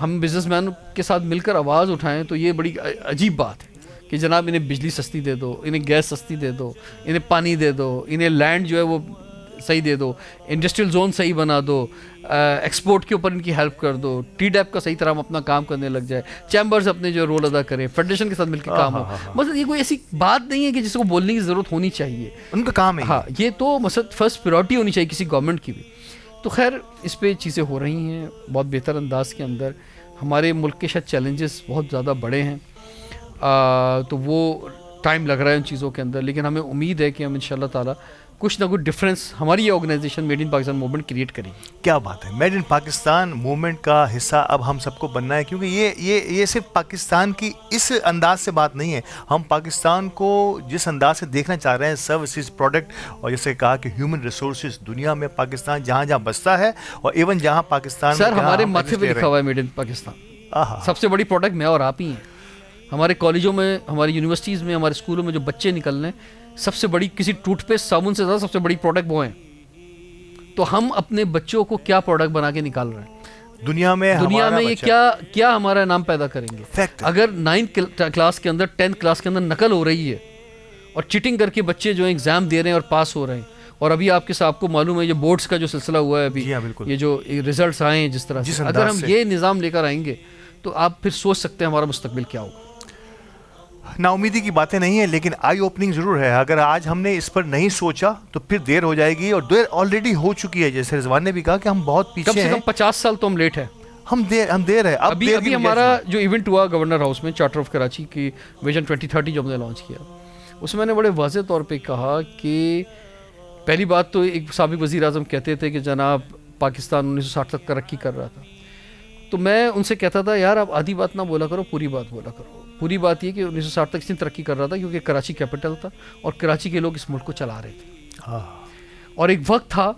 [SPEAKER 2] ہم بزنس مین کے ساتھ مل کر آواز اٹھائیں تو یہ بڑی عجیب بات ہے کہ جناب انہیں بجلی سستی دے دو, انہیں گیس سستی دے دو, انہیں پانی دے دو, انہیں لینڈ جو ہے وہ صحیح دے دو, انڈسٹریل زون صحیح بنا دو, ایکسپورٹ کے اوپر ان کی ہیلپ کر دو, ٹی ڈیپ کا صحیح طرح ہم اپنا کام کرنے لگ جائے, چیمبرز اپنے جو رول ادا کریں, فیڈریشن کے ساتھ مل کے کام ہو. مطلب یہ کوئی ایسی بات نہیں ہے کہ جس کو بولنے کی ضرورت ہونی چاہیے,
[SPEAKER 1] ان کا کام ہے.
[SPEAKER 2] ہاں یہ تو مثلا فرسٹ پریورٹی ہونی چاہیے کسی گورنمنٹ کی بھی. تو خیر اس پہ چیزیں ہو رہی ہیں بہت بہتر انداز کے اندر. ہمارے ملک کے شاید چیلنجز بہت زیادہ بڑے ہیں, تو وہ ٹائم لگ رہا ہے ان چیزوں کے اندر, لیکن ہمیں امید ہے کہ ہم انشاءاللہ تعالیٰ کچھ نہ کچھ ڈفرینس ہماری یہ organisation made in Pakistan movement create کرے گی.
[SPEAKER 1] کیا بات ہے, میڈ ان پاکستان موومنٹ کا حصہ اب ہم سب کو بننا ہے, کیونکہ یہ صرف پاکستان کی اس انداز سے بات نہیں ہے. ہم پاکستان کو جس انداز سے دیکھنا چاہ رہے ہیں, سروسز, پروڈکٹ, اور جیسے کہا کہ ہیومن ریسورسز, دنیا میں پاکستان جہاں جہاں بستا ہے, اور ایون جہاں پاکستان
[SPEAKER 2] سر ہمارے ماتھے پہ لکھا ہوا ہے میڈ ان پاکستان. سب سے بڑی پروڈکٹ میں اور آپ ہی ہیں. ہمارے کالجوں میں, ہماری یونیورسٹیز میں, ہمارے اسکولوں میں جو بچے نکل رہے ہیں, سب سے بڑی کسی ٹوتھ پیسٹ صابن سے زیادہ سب سے بڑی پروڈکٹ وہ ہیں. تو ہم اپنے بچوں کو کیا پروڈکٹ بنا کے نکال رہے ہیں دنیا میں یہ کیا ہمارا نام پیدا کریں گے. اگر 9th کلاس کے اندر 10th کلاس کے اندر نقل ہو رہی ہے اور چیٹنگ کر کے بچے جو ایگزام دے رہے ہیں اور پاس ہو رہے ہیں, اور ابھی آپ کو معلوم ہے یہ بورڈز کا جو سلسلہ ہوا ہے ابھی, یہ جو ریزلٹس آئے ہیں جس طرح سے, اگر ہم یہ نظام لے کر آئیں گے تو آپ پھر سوچ سکتے ہیں ہمارا مستقبل کیا ہوگا.
[SPEAKER 1] نا امیدی کی باتیں نہیں ہیں, لیکن آئی اوپننگ ضرور ہے. اگر آج ہم نے اس پر نہیں سوچا تو پھر دیر ہو جائے گی, اور دیر آلریڈی ہو چکی ہے. جیسے رضوان نے بھی کہا کہ ہم بہت پیچھے ہیں,
[SPEAKER 2] کم سے کم 50 سال تو ہم لیٹ ہیں,
[SPEAKER 1] ہم دیر ہے.
[SPEAKER 2] ابھی ہمارا جو ایونٹ ہوا گورنر ہاؤس میں, چارٹر آف کراچی کی ویژن 2030 جو ہم نے لانچ کیا, اس میں نے بڑے واضح طور پہ کہا کہ پہلی بات تو ایک سابق وزیر اعظم کہتے تھے کہ جناب پاکستان 1960 تک ترقی کر رہا تھا, تو میں ان سے کہتا تھا یار آپ آدھی بات نہ بولا کرو, پوری بات بولا کرو. پوری بات یہ کہ 1960 تک اس نے ترقی کر رہا تھا کیونکہ کراچی کیپٹل تھا اور کراچی کے لوگ اس ملک کو چلا رہے تھے. اور ایک وقت تھا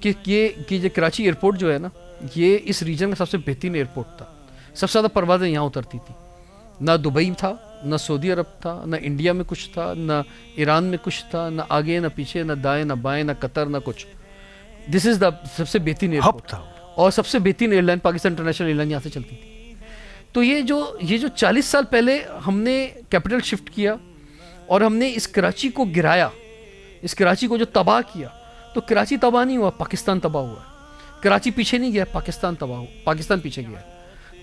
[SPEAKER 2] کہ یہ کراچی ایئرپورٹ جو ہے نا, یہ اس ریجن کا سب سے بہترین ایئرپورٹ تھا. سب سے زیادہ پروازیں یہاں اترتی تھیں. نہ دبئی تھا, نہ سعودی عرب تھا, نہ انڈیا میں کچھ تھا, نہ ایران میں کچھ تھا, نہ آگے نہ پیچھے, نہ دائیں نہ بائیں, نہ قطر, نہ کچھ. دس از دا سب سے بہترین ایئرپورٹ تھا, اور سب سے بہترین airline Pakistan international airline یہاں سے چلتی تھی. تو یہ جو 40 سال پہلے ہم نے کیپٹل شفٹ کیا اور ہم نے اس کراچی کو گرایا, اس کراچی کو جو تباہ کیا, تو کراچی تباہ نہیں ہوا, پاکستان تباہ ہوا. کراچی پیچھے نہیں گیا, پاکستان تباہ ہوا, پاکستان پیچھے گیا.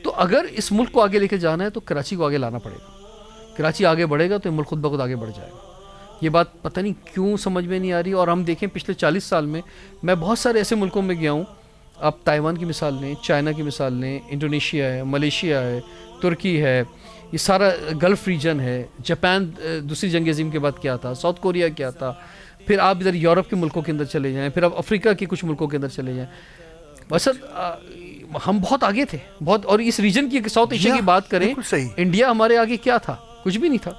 [SPEAKER 2] تو اگر اس ملک کو آگے لے کے جانا ہے تو کراچی کو آگے لانا پڑے گا. کراچی آگے بڑھے گا تو یہ ملک خود بخود آگے بڑھ جائے گا. یہ بات پتہ نہیں کیوں سمجھ میں نہیں آ رہی. اور ہم دیکھیں پچھلے 40 سال میں بہت سارے ایسے ملکوں میں گیا ہوں, آپ تائیوان کی مثال لیں, چائنا کی مثال لیں, انڈونیشیا ہے, ملیشیا ہے, ترکی ہے, یہ سارا گلف ریجن ہے, جاپان دوسری جنگ عظیم کے بعد کیا تھا, ساؤتھ کوریا کیا تھا, پھر آپ ادھر یورپ کے ملکوں کے اندر چلے جائیں, پھر آپ افریقہ کے کچھ ملکوں کے اندر چلے جائیں. بس ہم بہت آگے تھے بہت. اور اس ریجن کی ساؤتھ ایشیا کی بات کریں, انڈیا ہمارے آگے کیا تھا, کچھ بھی نہیں تھا.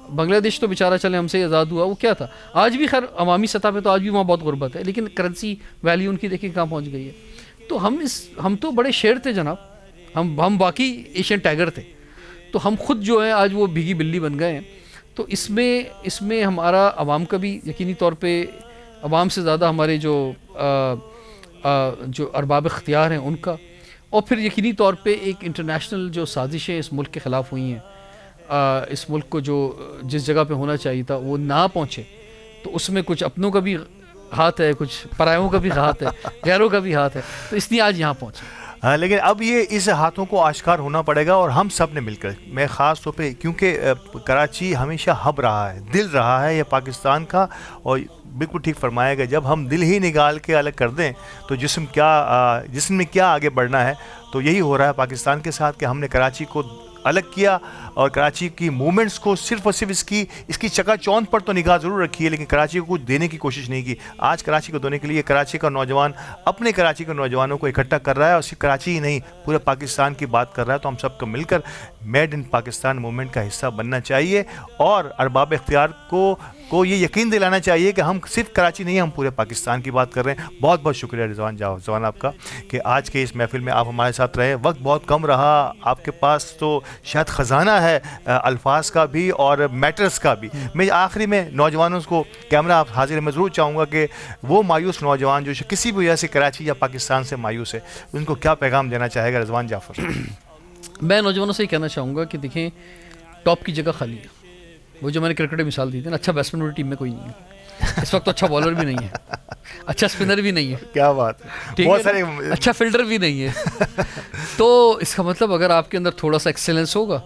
[SPEAKER 2] بنگلہ دیش تو بیچارہ چلے ہم سے آزاد ہوا, وہ کیا تھا. آج بھی خیر عوامی سطح پہ تو آج بھی وہاں بہت غربت ہے, لیکن کرنسی ویلیو ان کی دیکھیں کہاں پہنچ گئی ہے. تو ہم تو بڑے شیر تھے جناب, ہم باقی ایشین ٹائیگر تھے. تو ہم خود جو ہیں آج وہ بھیگی بلی بن گئے ہیں. تو اس میں ہمارا عوام کا بھی یقینی طور پہ, عوام سے زیادہ ہمارے جو ارباب اختیار ہیں ان کا, اور پھر یقینی طور پہ ایک انٹرنیشنل جو سازشیں اس ملک کے خلاف ہوئی ہیں، اس ملک کو جو جس جگہ پہ ہونا چاہیے تھا وہ نہ پہنچے، تو اس میں کچھ اپنوں کا بھی ہاتھ ہے، کچھ پرایوں کا بھی ہاتھ ہے، غیروں کا بھی ہاتھ ہے، تو اس لیے آج یہاں پہنچے۔
[SPEAKER 1] لیکن اب یہ اس ہاتھوں کو آشکار ہونا پڑے گا، اور ہم سب نے مل کر، میں خاص طور پہ کیونکہ کراچی ہمیشہ ہب رہا ہے، دل رہا ہے یہ پاکستان کا، اور بالکل ٹھیک فرمایا گیا، جب ہم دل ہی نکال کے الگ کر دیں تو جسم میں کیا آگے بڑھنا ہے۔ تو یہی ہو رہا ہے پاکستان کے ساتھ کہ ہم نے کراچی کو الگ کیا، اور کراچی کی موومنٹس کو صرف اور صرف اس کی چکا چوند پر تو نگاہ ضرور رکھی ہے، لیکن کراچی کو کچھ دینے کی کوشش نہیں کی۔ آج کراچی کو دینے کے لیے کراچی کا نوجوان اپنے کراچی کے نوجوانوں کو اکٹھا کر رہا ہے، اور صرف کراچی ہی نہیں پورے پاکستان کی بات کر رہا ہے۔ تو ہم سب کو مل کر میڈ ان پاکستان موومنٹ کا حصہ بننا چاہیے، اور ارباب اختیار کو یہ یقین دلانا چاہیے کہ ہم صرف کراچی نہیں، ہم پورے پاکستان کی بات کر رہے ہیں۔ بہت بہت شکریہ رضوان آپ کا کہ آج کے اس محفل میں آپ ہمارے ساتھ رہے۔ وقت بہت کم رہا، آپ کے پاس تو شاید خزانہ ہے الفاظ کا بھی اور میٹرز کا بھی۔ میں آخری میں نوجوانوں کو کیمرہ آپ حاضر میں ضرور چاہوں گا کہ وہ مایوس نوجوان جو کسی بھی وجہ سے کراچی یا پاکستان سے مایوس ہے، ان کو کیا پیغام دینا چاہے گا رضوان جعفر؟
[SPEAKER 2] میں نوجوانوں سے یہ کہنا چاہوں گا کہ دیکھیں، ٹاپ کی جگہ خالی ہے۔ وہ جو میں نے کرکٹ مثال دی تھی نا، اچھا بیٹسمین والی ٹیم میں کوئی نہیں ہے اس وقت، تو اچھا بالر بھی نہیں ہے، اچھا اسپنر بھی نہیں ہے،
[SPEAKER 1] کیا بات ہے، بہت سارے
[SPEAKER 2] اچھا فیلڈر بھی نہیں ہے۔ تو اس کا مطلب اگر آپ کے اندر تھوڑا سا ایکسیلنس ہوگا،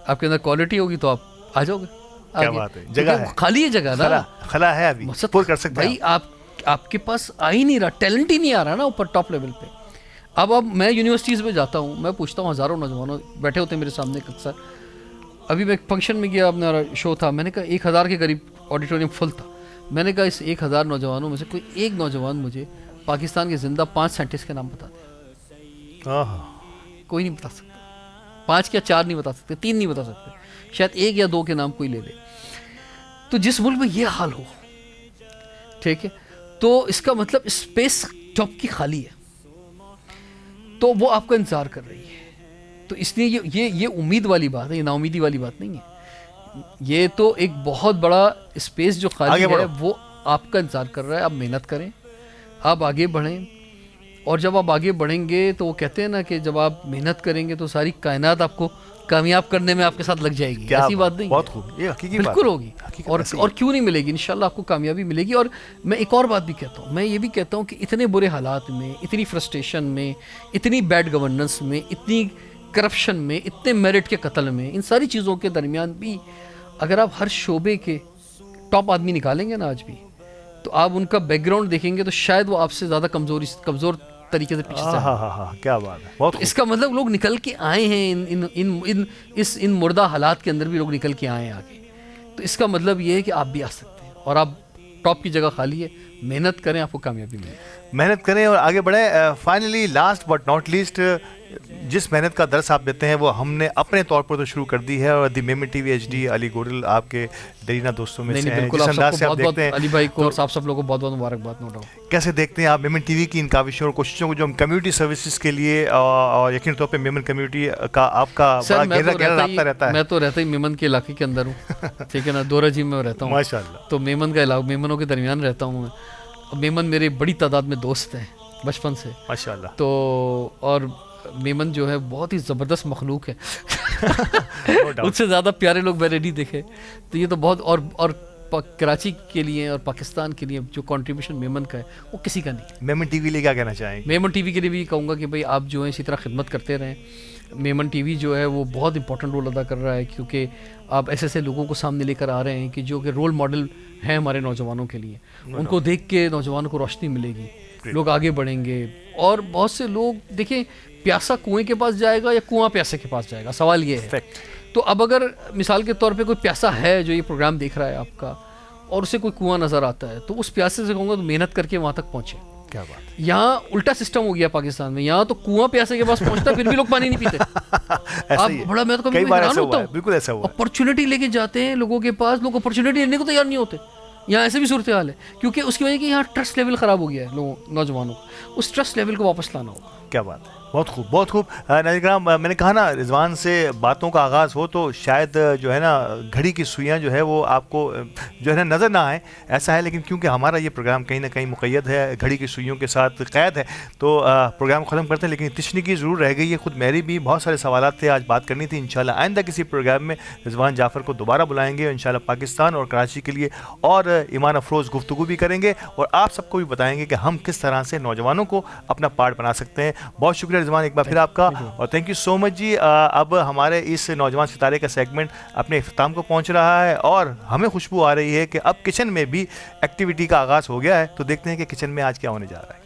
[SPEAKER 2] آپ کے اندر کوالٹی ہوگی، تو آپ آ جاؤ گے۔
[SPEAKER 1] کیا بات ہے، جگہ ہے،
[SPEAKER 2] خالی ہے جگہ نا،
[SPEAKER 1] خلا ہے، ابھی پور کر سکتے ہیں
[SPEAKER 2] بھائی۔ آپ کے پاس آ ہی نہیں رہا، ٹیلنٹ ہی نہیں آ رہا نا اوپر ٹاپ لیول پہ۔ اب میں یونیورسٹیز میں جاتا ہوں، میں پوچھتا ہوں، ہزاروں نوجوانوں بیٹھے ہوتے ہیں میرے سامنے اکثر۔ ابھی میں ایک فنکشن میں گیا، اپنا شو تھا، میں نے کہا 1000 کے قریب آڈیٹوریم فل تھا۔ میں نے کہا اس 1000 نوجوانوں میں سے کوئی ایک نوجوان مجھے پاکستان کے زندہ 5 سائنٹسٹ کے نام بتا دے۔ کوئی نہیں بتا سکتا، 5 یا 4 نہیں بتا سکتے، 3 نہیں بتا سکتے، شاید 1 یا 2 کے نام کوئی لے لے۔ تو جس ملک میں یہ حال ہو، ٹھیک ہے، تو اس کا مطلب اسپیس ٹاپ کی خالی ہے، تو وہ آپ کا انتظار کر رہی ہے۔ تو اس لیے یہ امید والی بات ہے، یہ نا امیدی والی بات نہیں ہے۔ یہ تو ایک بہت بڑا اسپیس جو خالی ہے، وہ آپ کا انتظار کر رہا ہے۔ آپ محنت کریں، آپ آگے بڑھیں، اور جب آپ آگے بڑھیں گے تو وہ کہتے ہیں نا کہ جب آپ محنت کریں گے تو ساری کائنات آپ کو کامیاب کرنے میں آپ کے ساتھ لگ جائے گی۔ ایسی بات نہیں،
[SPEAKER 1] بہت خوب، یہ حقیقی بات
[SPEAKER 2] بالکل ہوگی، اور کیوں نہیں ملے گی، انشاءاللہ آپ کو کامیابی ملے گی۔ اور میں ایک اور بات بھی کہتا ہوں، میں یہ بھی کہتا ہوں کہ اتنے برے حالات میں، اتنی فرسٹریشن میں، اتنی بیڈ گورننس میں، اتنی کرپشن میں، اتنے میرٹ کے قتل میں، ان ساری چیزوں کے درمیان بھی اگر آپ ہر شعبے کے ٹاپ آدمی نکالیں گے نا آج بھی، تو آپ ان کا بیک گراؤنڈ دیکھیں گے تو شاید وہ آپ سے زیادہ کمزور طریقے سے پیچھے سے
[SPEAKER 1] ہیں۔ کیا بات ہے، بہت
[SPEAKER 2] اس کا مطلب لوگ نکل کے آئے ہیں، ان مردہ حالات کے اندر بھی لوگ نکل کے آئے ہیں آگے۔ تو اس کا مطلب یہ ہے کہ آپ بھی آ سکتے ہیں، اور آپ ٹاپ کی جگہ خالی ہے، محنت کریں، آپ کو کامیابی ملے،
[SPEAKER 1] محنت کریں اور آگے بڑھیں۔ Finally last but not least, جس محنت کا درس آپ دیتے ہیں وہ ہم نے اپنے طور پر تو شروع کر دی ہے، اور the Memon TV HD Ali Goral آپ کے دیرینہ دوستوں میں سے ہیں، جس انداز سے آپ دیکھتے ہیں
[SPEAKER 2] علی بھائی کو اور آپ سب لوگوں کو بہت بہت مبارکباد۔ نو ڈاؤٹ،
[SPEAKER 1] کیسے دیکھتے ہیں آپ میمن ٹی وی کی ان کاوشوں اور کوششوں کو جو ہم کمیونٹی سروسز کے لیے، اور یقینی طور پہ میمن کمیونٹی کا آپ کا بڑا گہرا رابطہ رہتا ہے؟
[SPEAKER 2] میں تو رہتا ہی میمن کے علاقے کے اندر ہوں، ٹھیک ہے نا، دورہ جی میں رہتا ہوں
[SPEAKER 1] ماشاء اللہ،
[SPEAKER 2] تو میمن کا علاقہ، میمنوں کے درمیان رہتا ہوں میں۔ میمن میرے بڑی تعداد میں دوست ہیں بچپن سے، ماشاء اللہ۔ تو اور میمن جو ہے بہت ہی زبردست مخلوق ہے، اس سے زیادہ پیارے لوگ میں نے نہیں دیکھے۔ تو یہ تو بہت، اور کراچی کے لیے اور پاکستان کے لیے جو کنٹریبیوشن میمن کا ہے وہ کسی کا نہیں۔
[SPEAKER 1] میمن ٹی وی لیے کیا کہنا چاہیں گے؟
[SPEAKER 2] میمن ٹی وی کے لیے بھی کہوں گا کہ بھائی آپ جو ہے اسی طرح خدمت کرتے رہیں۔ میمن ٹی وی جو ہے وہ بہت امپورٹنٹ رول ادا کر رہا ہے، کیونکہ آپ ایسے لوگوں کو سامنے لے کر آ رہے ہیں کہ جو کہ رول ماڈل ہیں ہمارے نوجوانوں کے لیے، ان کو دیکھ کے نوجوانوں کو روشنی ملے گی، لوگ آگے بڑھیں گے۔ اور بہت سے لوگ دیکھیں، پیاسا کنویں کے پاس جائے گا یا کنواں پیاسے کے پاس جائے گا، سوال یہ ہے۔ تو اب اگر مثال کے طور پہ کوئی پیاسا ہے جو یہ پروگرام دیکھ رہا ہے آپ کا، اور اسے کوئی کنواں نظر آتا ہے، تو اس پیاسے سے کہوں گا تو محنت کر کے وہاں تک پہنچے۔
[SPEAKER 1] کیا بات،
[SPEAKER 2] یہاں الٹا سسٹم ہو گیا پاکستان میں، یہاں تو کنواں پیاسے کے پاس پہنچتا ہے پھر بھی لوگ پانی نہیں پیتے۔ آپ بڑا، میں تو کبھی حیران ہوتا ہوں،
[SPEAKER 1] بالکل ایسا ہوا،
[SPEAKER 2] اپرچونٹی لے کے جاتے ہیں لوگوں کے پاس، لوگ اپرچونٹی لینے کو تیار نہیں ہوتے۔ یہاں ایسے بھی صورتحال ہے، کیونکہ اس کی وجہ کہ یہاں ٹرسٹ لیول خراب ہو گیا ہے لوگوں، نوجوانوں کو، اس ٹرسٹ لیول کو واپس لانا ہوگا۔
[SPEAKER 1] کیا بات ہے، بہت خوب بہت خوب. ناظرین کرام, میں نے کہا نا رضوان سے باتوں کا آغاز ہو تو شاید جو ہے نا گھڑی کی سوئیاں جو ہے وہ آپ کو جو ہے نا نظر نہ آئیں, ایسا ہے, لیکن کیونکہ ہمارا یہ پروگرام کہیں نہ کہیں مقید ہے, گھڑی کی سوئیوں کے ساتھ قید ہے, تو پروگرام ختم کرتے ہیں. لیکن تشنیگی ضرور رہ گئی ہے, خود میری بھی بہت سارے سوالات تھے, آج بات کرنی تھی. انشاءاللہ آئندہ کسی پروگرام میں رضوان جعفر کو دوبارہ بلائیں گے, انشاءاللہ پاکستان اور کراچی کے لیے اور ایمان افروز گفتگو بھی کریں گے, اور آپ سب کو بھی بتائیں گے کہ ہم کس طرح سے نوجوانوں کو اپنا پارٹ بنا سکتے ہیں. بہت شکریہ رضوان ایک بار پھر آپ کا, اور تھینک یو سو مچ جی. اب ہمارے اس نوجوان ستارے کا سیگمنٹ اپنے اختتام کو پہنچ رہا ہے, اور ہمیں خوشبو آ رہی ہے کہ اب کچن میں بھی ایکٹیویٹی کا آغاز ہو گیا ہے. تو دیکھتے ہیں کہ کچن میں آج کیا ہونے جا رہا ہے.